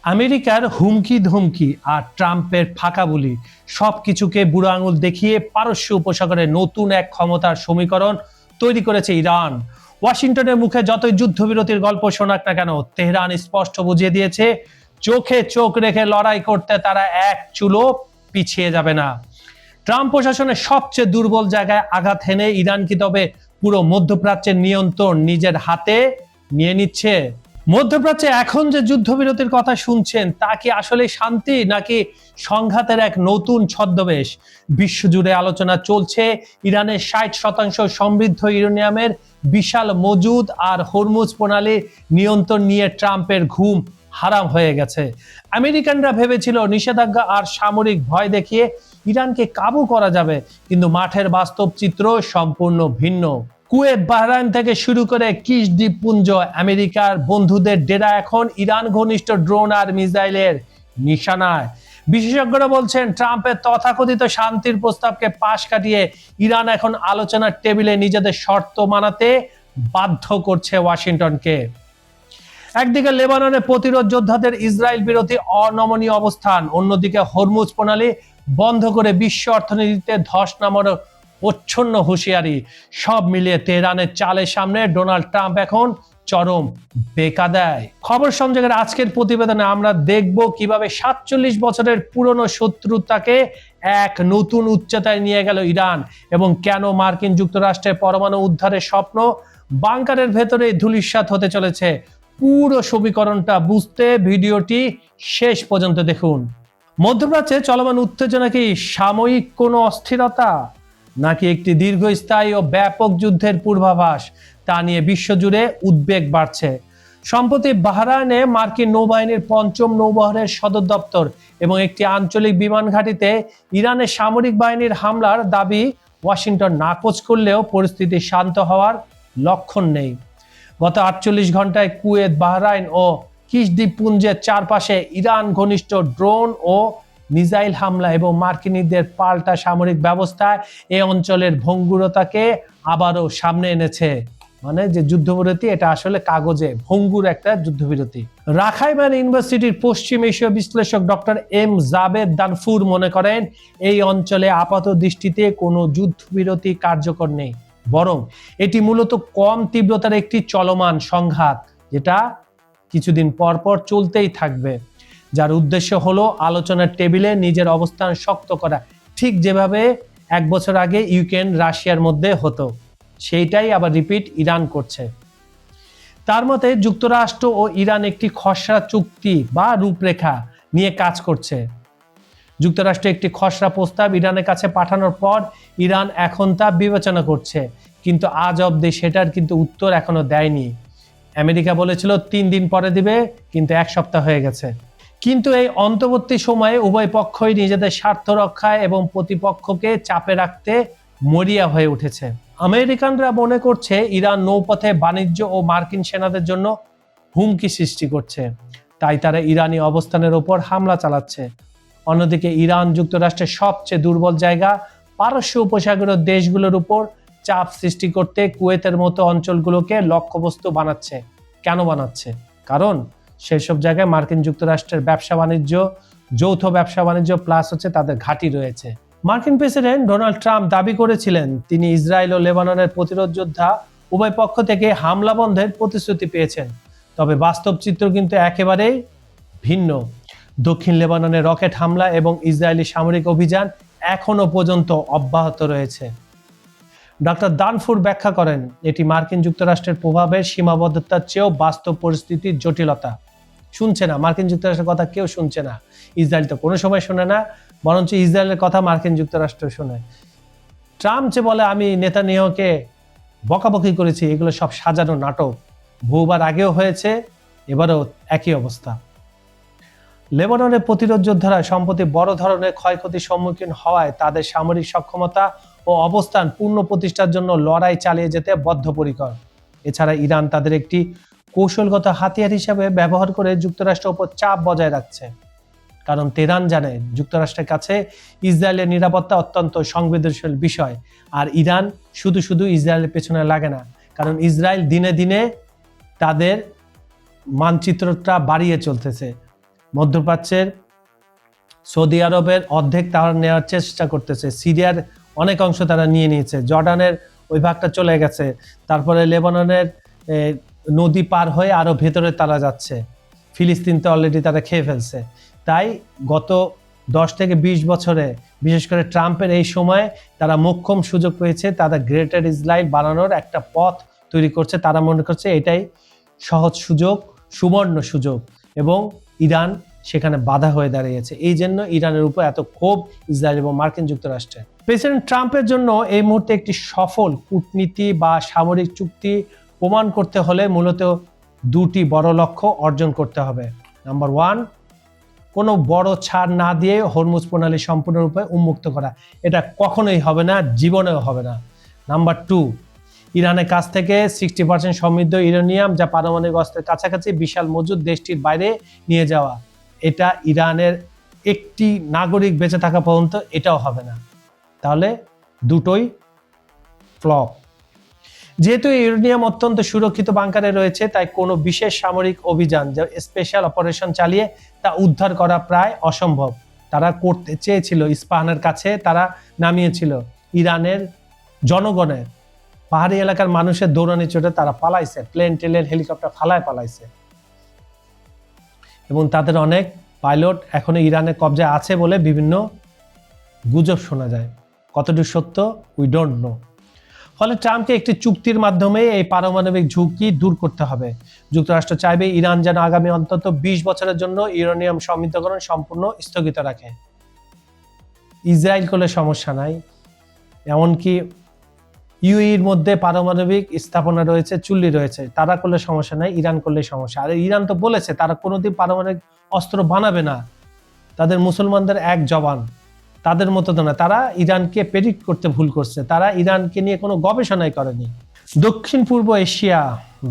আমেরিকার হুমকি ধমকি আর ট্রাম্পের ফাঁকা বুলি সবকিছুকে বুড়ো আঙুল দেখিয়ে পারস্য উপসাগরে নতুন এক ক্ষমতার সমীকরণ তৈরি করেছে ইরান। ওয়াশিংটনের মুখে যতই যুদ্ধবিরতির গল্প শোনাক না কেন, তেহরান স্পষ্ট বুঝিয়ে দিয়েছে চোখে চোখ রেখে লড়াই করতে তারা এক চুলো পিছিয়ে যাবে না। ট্রাম্প প্রশাসনের সবচেয়ে দুর্বল জায়গায় আঘাত হেনে ইরান কি তবে পুরো মধ্যপ্রাচ্যের নিয়ন্ত্রণ নিজের হাতে নিয়ে নিচ্ছে? মধ্যপ্রাচ্যে এখন যে যুদ্ধবিরতির কথা শুনছেন তা কি আসলে শান্তি নাকি সংঘাতের এক নতুন ছদ্মবেশ? বিশ্বজুড়ে আলোচনা চলছে ইরানের 60% সমৃদ্ধ ইউরেনিয়ামের বিশাল মজুদ আর হরমুজ প্রণালী নিয়ন্ত্রণ নিয়ে ট্রাম্পের ঘুম হারাম হয়ে গেছে। আমেরিকানরা ভেবেছিল নিষেধাজ্ঞা আর সামরিক ভয় দেখিয়ে ইরানকে কাবু করা যাবে, কিন্তু মাঠের বাস্তব চিত্র সম্পূর্ণ ভিন্ন। কুয়েত, বাহরাইন থেকে শুরু করে কিশ দ্বীপপুঞ্জ, আমেরিকার বন্ধুদের ডেরা এখন ইরান ঘনিষ্ঠ ড্রোন আর মিসাইলের নিশানায়। বিশেষজ্ঞরা বলছেন ট্রাম্পের তথাকথিত শান্তির প্রস্তাবকে পাশ কাটিয়ে ইরান এখন আলোচনার টেবিলে নিজেদের শর্ত মানাতে বাধ্য করছে ওয়াশিংটনকে। একদিকে লেবাননে প্রতিরোধ যোদ্ধাদের ইসরায়েল বিরোধী অনমনীয় অবস্থান, অন্যদিকে হরমুজ প্রণালী বন্ধ করে বিশ্ব অর্থনীতিতে ধস নামানোর প্রচ্ছন্ন হুঁশিয়ারি। সব মিলিয়ে তেহরানের চালের সামনে ডোনাল্ড ট্রাম্প এখন চরম বেকায়দায়। খবর সংযোগের আজকের প্রতিবেদনে আমরা দেখব কিভাবে 47 বছরের পুরনো শত্রুতাকে এক নতুন উচ্চতায় নিয়ে গেল ইরান, এবং কেন মার্কিন যুক্তরাষ্ট্রের পরমাণু উদ্ধারের স্বপ্ন বাংকারের ভেতরে ধূলিসাৎ হতে চলেছে। পুরো সমীকরণটা বুঝতে ভিডিওটি শেষ পর্যন্ত দেখুন। মধ্যপ্রাচ্যে চলমান উত্তেজনা কি সাময়িক কোনো অস্থিরতা, নাকি একটি দীর্ঘস্থায়ী ও ব্যাপক যুদ্ধের পূর্বাভাস, তা নিয়ে বিশ্বজুড়ে উদ্বেগ বাড়ছে। সম্প্রতি বাহরাইনে মার্কিন নৌবাহিনীর ৫ম নৌবহরের সদর দপ্তর এবং একটি আঞ্চলিক বিমান ঘাঁটিতে ইরানের সামরিক বাহিনীর হামলার দাবি ওয়াশিংটন নাকচ করলেও পরিস্থিতি শান্ত হওয়ার লক্ষণ নেই। গত ৪৮ ঘন্টায় কুয়েত, বাহরাইন ও কিশ দ্বীপপুঞ্জের চারপাশে ইরান ঘনিষ্ঠ ড্রোন ও মিসাইল হামলা এবং মার্কিনীদের পাল্টা সামরিক ব্যবস্থা এই অঞ্চলের ভঙ্গুরতাকে আবারও সামনে এনেছে। মানে যে যুদ্ধবিরতি, এটা আসলে কাগজে ভঙ্গুর একটা যুদ্ধবিরতি। রাখাইন ইউনিভার্সিটির পশ্চিম এশীয় বিশ্লেষক ডক্টর এম জাবেদ দানফুর মনে করেন এই অঞ্চলে আপাত দৃষ্টিতে কোনো যুদ্ধবিরতি কার্যকর নেই, বরং এটি মূলত কম তীব্রতার একটি চলমান সংঘাত, যেটা কিছুদিন পর পর চলতেই থাকবে, যার উদ্দেশ্য হলো আলোচনার টেবিলে নিজের অবস্থান শক্ত করা, ঠিক যেভাবে 1 বছর আগে ইউক্রেন রাশিয়ার মধ্যে হতো, সেইটাই আবার রিপিট ইরান করছে। তার মতে যুক্তরাষ্ট্র ও ইরান একটি খসড়া চুক্তি বা রূপরেখা নিয়ে কাজ করছে। যুক্তরাষ্ট্র একটি খসড়া প্রস্তাব ইরানের কাছে পাঠানোর পর ইরান এখন তা বিবেচনা করছে, কিন্তু আজ অবধি সেটার কিন্তু উত্তর এখনো দেয়নি। আমেরিকা বলেছিল 3 দিন পরে দিবে, কিন্তু 1 সপ্তাহ হয়ে গেছে। কিন্তু এই অন্তর্বর্তী সময়ে উভয় পক্ষই নিজেদের স্বার্থ রক্ষায় এবং প্রতিপক্ষকে চাপে রাখতে মরিয়া হয়ে উঠেছে। আমেরিকানরা মনে করছে ইরান নৌপথে বাণিজ্য ও মার্কিন সেনাদের জন্য হুমকি সৃষ্টি করছে, তাই তারা ইরানি অবস্থানের ওপর হামলা চালাচ্ছে। অন্যদিকে ইরান যুক্তরাষ্ট্রের সবচেয়ে দুর্বল জায়গা পারস্য উপসাগরের দেশগুলোর উপর চাপ সৃষ্টি করতে কুয়েতের মতো অঞ্চলগুলোকে লক্ষ্যবস্তু বানাচ্ছে। কেন বানাচ্ছে? কারণ সেসব জায়গায় মার্কিন যুক্তরাষ্ট্রের ব্যবসা বাণিজ্য, যৌথ ব্যবসা বাণিজ্য প্লাস হচ্ছে তাদের ঘাঁটি রয়েছে। মার্কিন প্রেসিডেন্ট ডোনাল্ড ট্রাম্প দাবি করেছিলেন তিনি ইসরায়েল ও লেবাননের প্রতিরোধ যোদ্ধা উভয় পক্ষ থেকে হামলা বন্ধের প্রতিশ্রুতি পেয়েছেন, তবে বাস্তব চিত্র কিন্তু একেবারেই ভিন্ন। দক্ষিণ লেবাননে রকেট হামলা এবং ইসরায়েলি সামরিক অভিযান এখনো পর্যন্ত অব্যাহত রয়েছে। ডক্টর দানফুর ব্যাখ্যা করেন এটি মার্কিন যুক্তরাষ্ট্রের প্রভাবের সীমাবদ্ধতার চেয়েও বাস্তব পরিস্থিতির জটিলতা। শুনছে না, মার্কিন যুক্তরাষ্ট্রের কথা কেউ শুনছে না। ইসরায়েল তো কোনো সময় শোনে না, বরঞ্চ ইসরায়েলের কথা মার্কিন যুক্তরাষ্ট্র শোনে। ট্রাম্প যে বলে আমি নেতানিয়াহুকে বকাবকি করেছি, এগুলো সব সাজানো নাটক, বহুবার আগেও হয়েছে, এবারও একই অবস্থা। লেবাননের প্রতিরোধ যোদ্ধারা সম্প্রতি বড় ধরনের ক্ষয়ক্ষতির সম্মুখীন হওয়ায় তাদের সামরিক সক্ষমতা ও অবস্থান পূর্ণ প্রতিষ্ঠার জন্য লড়াই চালিয়ে যেতে বদ্ধপরিকর। এছাড়া ইরান তাদের একটি কৌশলগত হাতিয়ার হিসেবে ব্যবহার করে যুক্তরাষ্ট্রের উপর চাপ বজায় রাখছে, কারণ তেহরান জানে যুক্তরাষ্ট্রের কাছে ইসরায়েলের নিরাপত্তা অত্যন্ত সংবেদনশীল বিষয়। আর ইরান শুধু শুধু ইসরায়েলের পেছনে লাগে না, কারণ ইসরায়েল দিনে দিনে তাদের মানচিত্রটা বাড়িয়ে চলতেছে। মধ্যপ্রাচ্যের সৌদি আরবের অর্ধেক তারা নেওয়ার চেষ্টা করতেছে, সিরিয়ার অনেক অংশ তারা নিয়ে নিয়েছে, জর্ডানের ওই ভাগটা চলে গেছে, তারপরে লেবাননের নদী পার হয়ে আরো ভেতরে তারা যাচ্ছে, ফিলিস্তিন তো অলরেডি তারা খেয়ে ফেলছে। তাই গত 10 থেকে 20 বছরে বিশেষ করে ট্রাম্পের এই সময় তারা মোক্ষম সুযোগ পেয়েছে, তারা গ্রেটার ইসরায়েল বানানোর একটা পথ তৈরি করছে। তারা মনে করছে এটাই সহজ সুযোগ, সুবর্ণ সুযোগ, এবং ইরান সেখানে বাধা হয়ে দাঁড়িয়েছে। এই জন্য ইরানের উপর এত ক্ষোভ ইসরায়েল এবং মার্কিন যুক্তরাষ্ট্রের। প্রেসিডেন্ট ট্রাম্পের জন্য এই মুহূর্তে একটি সফল কূটনীতি বা সামরিক চুক্তি প্রমাণ করতে হলে মূলত দুটি বড় লক্ষ্য অর্জন করতে হবে। নাম্বার 1, কোনো বড় ছাড় না দিয়ে হরমুজ প্রণালী সম্পূর্ণরূপে উন্মুক্ত করা। এটা কখনোই হবে না, জীবনেও হবে না। নাম্বার 2, ইরানের কাছ থেকে 60% সমৃদ্ধ ইউরেনিয়াম, যা পারমাণবিক অস্ত্রের কাছাকাছি বিশাল মজুদ, দেশটির বাইরে নিয়ে যাওয়া। এটা ইরানের একটি নাগরিক বেঁচে থাকা পর্যন্ত এটাও হবে না। তাহলে দুটোই ফ্লপ। যেহেতু ইউরেনিয়াম অত্যন্ত সুরক্ষিত বাংকারে রয়েছে, তাই কোনো বিশেষ সামরিক অভিযান, যা স্পেশাল অপারেশন চালিয়ে তা উদ্ধার করা প্রায় অসম্ভব। তারা করতে চেয়েছিল, ইস্পাহানের কাছে তারা নামিয়েছিল, ইরানের জনগণের পাহাড়ি এলাকার মানুষের দৌড়ানি চোটে তারা পালাইছে, প্লেন টেলের হেলিকপ্টার ফালায় পালাইছে, এবং তাদের অনেক পাইলট এখনো ইরানের কবজায় আছে বলে বিভিন্ন গুজব শোনা যায়। কতটুকু সত্য উই ডোন্ট নো। ফলে ট্রাম্পকে একটি চুক্তির মাধ্যমে এই পারমাণবিক ঝুঁকি দূর করতে হবে। যুক্তরাষ্ট্র চাইবে ইরান যেন আগামী অন্তত 20 বছরের জন্য ইউরেনিয়াম সমৃদ্ধকরণ সম্পূর্ণ স্থগিত রাখে। ইসরায়েল করলে সমস্যা নাই, এমনকি ইউএইর মধ্যে পারমাণবিক স্থাপনা রয়েছে, চুল্লি রয়েছে, তারা করলে সমস্যা নাই, ইরান করলে সমস্যা। আর ইরান তো বলেছে তারা কোনোদিন পারমাণবিক অস্ত্র বানাবে না, তাদের মুসলমানদের এক জবান, তাদের মতো না। তারা ইরানকে প্রেডিক্ট করতে ভুল করছে, তারা ইরানকে নিয়ে কোনো গবেষণাই করেনি। দক্ষিণ পূর্ব এশিয়া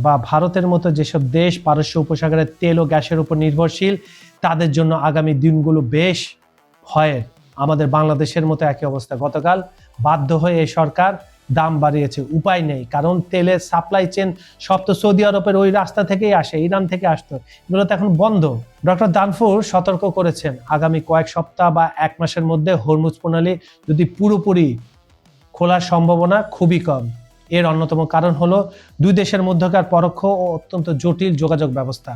বা ভারতের মতো যেসব দেশ পারস্য উপসাগরের তেল ও গ্যাসের উপর নির্ভরশীল, তাদের জন্য আগামী দিনগুলো বেশ ভয়ের। আমাদের বাংলাদেশের মতো একই অবস্থা। গতকাল বাধ্য হয়ে এই সরকার দাম বাড়িয়েছে, উপায় নেই, কারণ তেলের সাপ্লাই চেন সব তো সৌদি আরবের ওই রাস্তা থেকেই আসে, ইরান থেকে আসতো, এগুলো তো এখন বন্ধ। ডক্টর দানফুর সতর্ক করেছেন আগামী কয়েক সপ্তাহ বা 1 মাসের মধ্যে হরমুজ প্রণালী যদি পুরোপুরি খোলার সম্ভাবনা খুবই কম। এর অন্যতম কারণ হলো দুই দেশের মধ্যকার পরোক্ষ ও অত্যন্ত জটিল যোগাযোগ ব্যবস্থা।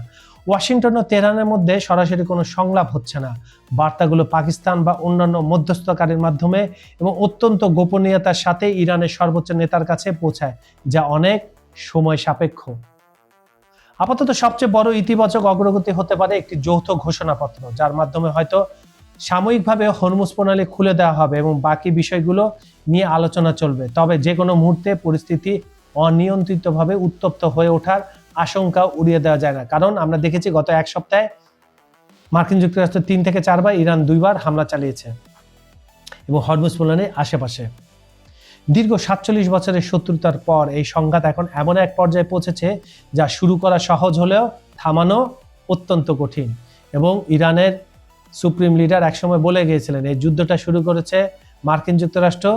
ওয়াশিংটন ও তেহরানের মধ্যে সরাসরি কোনো সংলাপ হচ্ছে না, বার্তাগুলো পাকিস্তান বা অন্যান্য মধ্যস্থকারীর মাধ্যমে এবং অত্যন্ত গোপনীয়তার সাথে ইরানের সর্বোচ্চ নেতার কাছে পৌঁছায়, যা অনেক সময় সাপেক্ষ। আপাতত সবচেয়ে বড় ইতিবাচক অগ্রগতি হতে পারে একটি যৌথ ঘোষণাপত্র, যার মাধ্যমে হয়তো সাময়িকভাবে হরমুজ প্রণালী খুলে দেওয়া হবে এবং বাকি বিষয়গুলো নিয়ে আলোচনা চলবে। তবে যে কোনো মুহূর্তে পরিস্থিতি অনিয়ন্ত্রিতভাবে উত্তপ্ত হয়ে ওঠার আশঙ্কা উড়িয়ে দেওয়া যায় না, কারণ আমরা দেখেছি গত 1 সপ্তাহে মার্কিন যুক্তরাষ্ট্র 3 থেকে 4 বার, ইরান 2 বার হামলা চালিয়েছে এবং হরমুজ প্রণালীর আশেপাশে। দীর্ঘ 47 বছরের শত্রুতার পর এই সংঘাত এখন এমন এক পর্যায়ে পৌঁছেছে যা শুরু করা সহজ হলেও থামানো অত্যন্ত কঠিন। এবং ইরানের সুপ্রিম লিডার একসময় বলে গিয়েছিলেন, এই যুদ্ধটা শুরু করেছে মার্কিন যুক্তরাষ্ট্র,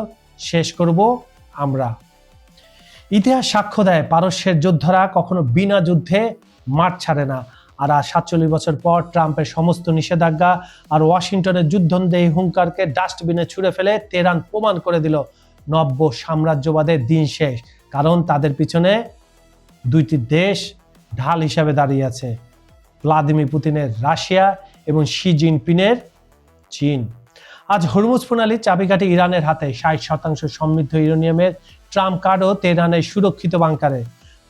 শেষ করব আমরা। ইতিহাস সাক্ষ্য দেয় পারস্যের যোদ্ধারা কখনো বিনা যুদ্ধে মাঠ ছাড়ে না। আর 47 বছর পর ট্রাম্পের সমস্ত নিষেধাজ্ঞা আর ওয়াশিংটনের যুদ্ধদেহী হুঙ্কারকে ডাস্টবিনে ছুঁড়ে ফেলে তেহরান প্রমাণ করে দিল নব্য সাম্রাজ্যবাদের দিন শেষ, কারণ তাদের পিছনে দুইটি দেশ ঢাল হিসাবে দাঁড়িয়ে আছে, ভ্লাদিমির পুতিনের রাশিয়া এবং শি জিনপিংয়ের চীন। আজ হরমুজ প্রণালীর চাবিকাঠি ইরানের হাতে। 60% সমৃদ্ধ ইউরেনিয়ামের ট্রাম্প কার্ডও তেহরানের সুরক্ষিত বাংকারে।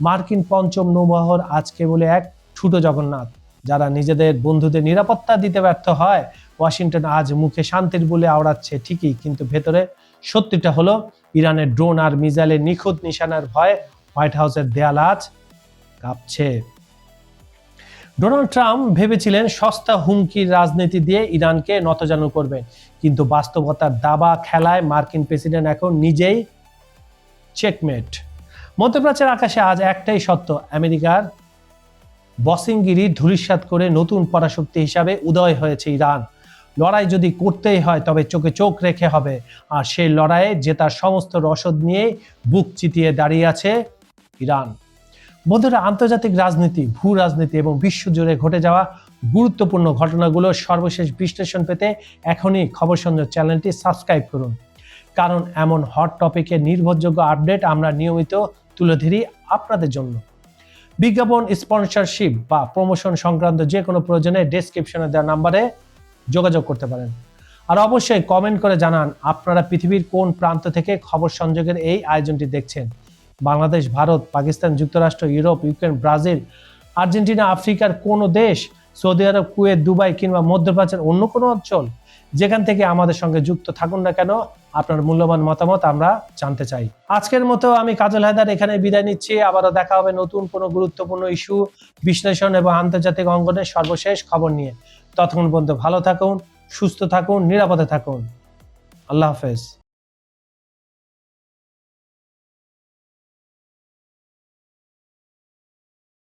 মার্কিন পঞ্চম নৌবহর আজ কেবল এক ছোট জগন্নাথ। যারা নিজেদের বন্ধুদের নিরাপত্তা দিতে ব্যর্থ হয়, ওয়াশিংটন আজ মুখে শান্তির বলে আওড়াচ্ছে ঠিকই, কিন্তু ভেতরে সত্যিটা হলো ইরানের ড্রোন আর মিসাইলের নিখুঁত নিশানার ভয়ে হোয়াইট হাউসের দেয়াল আজ কাঁপছে। ডোনাল্ড ট্রাম্প ভেবেছিলেন সস্তা হুমকির রাজনীতি দিয়ে ইরানকে নতজানু করবেন, কিন্তু বাস্তবতার দাবা খেলায় মার্কিন প্রেসিডেন্ট এখন নিজেই চেকমেট। মধ্যপ্রাচ্যের আকাশে আজ একটাই সত্য, আমেরিকার বসিংগিরি ধূলিসাৎ করে নতুন পরাশক্তি হিসাবে উদয় হয়েছে ইরান। লড়াই যদি করতেই হয় তবে চোখে চোখ রেখে হবে, আর সেই লড়াইয়ে জেতার সমস্ত রসদ নিয়ে বুক চিতিয়ে দাঁড়িয়ে আছে ইরান। বন্ধুরা, আন্তর্জাতিক রাজনীতি, ভূ রাজনীতি এবং বিশ্বজুড়ে ঘটে যাওয়া গুরুত্বপূর্ণ ঘটনাগুলোর সর্বশেষ বিশ্লেষণ পেতে এখনই খবর সংযোগ চ্যানেলটি সাবস্ক্রাইব করুন, কারণ এমন হট টপিকের নির্ভরযোগ্য আপডেট আমরা নিয়মিত তুলে ধরি আপনাদের জন্য। বিজ্ঞাপন, স্পন্সরশিপ বা প্রমোশন সংক্রান্ত যে কোনো প্রয়োজনে ডেসক্রিপশনে দেওয়া নাম্বারে যোগাযোগ করতে পারেন। আর অবশ্যই কমেন্ট করে জানান আপনারা পৃথিবীর কোন প্রান্ত থেকে খবর সংযোগের এই আয়োজনটি দেখছেন। বাংলাদেশ, ভারত, পাকিস্তান, যুক্তরাষ্ট্র, ইউরোপ, ইউক্রেন, ব্রাজিল, আর্জেন্টিনা, আফ্রিকার কোনো দেশ, সৌদি আরব, কুয়েত, দুবাই কিংবা মধ্যপ্রাচ্যের অন্য কোনো অঞ্চল, যেখান থেকে আমাদের সঙ্গে যুক্ত থাকুন না কেন, আপনার মূল্যবান মতামত আমরা জানতে চাই। আজকের মতো আমি কাজল হায়দার এখানে বিদায় নিচ্ছি। আবারও দেখা হবে নতুন কোনো গুরুত্বপূর্ণ ইস্যু বিশ্লেষণ এবং আন্তর্জাতিক অঙ্গনের সর্বশেষ খবর নিয়ে। ততক্ষণ পর্যন্ত ভালো থাকুন, সুস্থ থাকুন, নিরাপদে থাকুন। আল্লাহ হাফেজ।